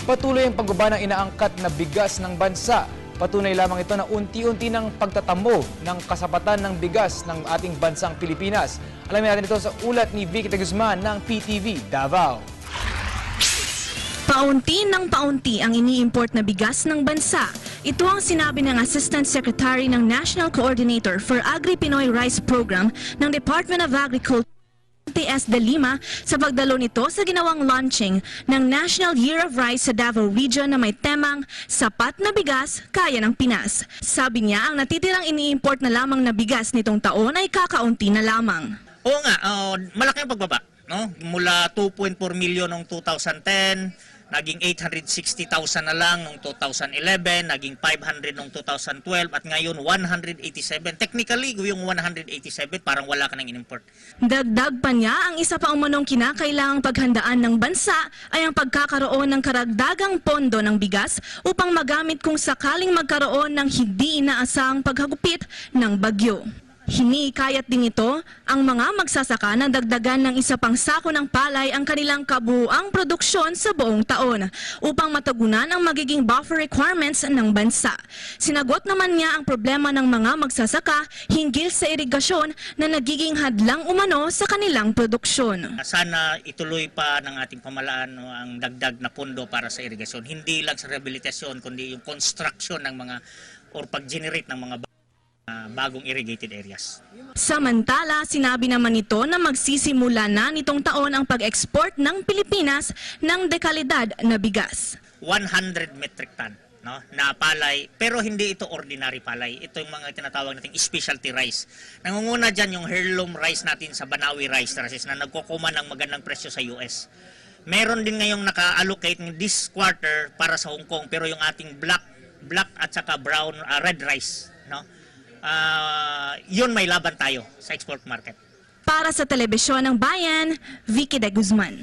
Patuloy ang pagbaba ng inaangkat na bigas ng bansa. Patunay lamang ito na unti-unti ng pagtatamo ng kasapatan ng bigas ng ating bansang Pilipinas. Alamin natin ito sa ulat ni Vicky de Guzman ng PTV Davao. Paunti ng paunti ang iniimport na bigas ng bansa. Ito ang sinabi ng Assistant Secretary ng National Coordinator for Agri-Pinoy Rice Program ng Department of Agriculture TS De Lima sa pagdalo nito sa ginawang launching ng National Year of Rice sa Davao Region na may temang Sapat na Bigas, Kaya ng Pinas. Sabi niya ang natitirang iniimport na lamang na bigas nitong taon ay kakaunti na lamang. Oo nga, malaki ang pagbaba. No? Mula 2.4 million noong 2010, naging 860,000 na lang noong 2011, naging 500 noong 2012, at ngayon 187. Technically, yung 187, parang wala ka nang in-import. Dagdag pa niya, ang isa pa umanong kinakailangang paghandaan ng bansa ay ang pagkakaroon ng karagdagang pondo ng bigas upang magamit kung sakaling magkaroon ng hindi inaasahang paghagupit ng bagyo. Hinikayat din ito ang mga magsasaka na dagdagan ng isa pang sako ng palay ang kanilang kabuuang produksyon sa buong taon upang matugunan ang magiging buffer requirements ng bansa. Sinagot naman niya ang problema ng mga magsasaka hinggil sa irigasyon na nagiging hadlang umano sa kanilang produksyon. Sana ituloy pa ng ating pamahalaan ang dagdag na pondo para sa irigasyon. Hindi lang sa rehabilitasyon, kundi yung construction ng mga or pag-generate ng mga bagong irrigated areas. Samantala, sinabi naman nito na magsisimula na nitong taon ang pag-export ng Pilipinas ng dekalidad na bigas. 100 metric ton, no, na palay, pero hindi ito ordinary palay. Ito yung mga tinatawag nating specialty rice. Nangunguna dyan yung heirloom rice natin sa Banawi Rice Terraces na nagkukuma ng magandang presyo sa US. Meron din ngayong naka-allocate ng this quarter para sa Hong Kong, pero yung ating black at saka brown, red rice, no? Yun may laban tayo sa export market. Para sa Telebisyon ng Bayan, Vicky de Guzman.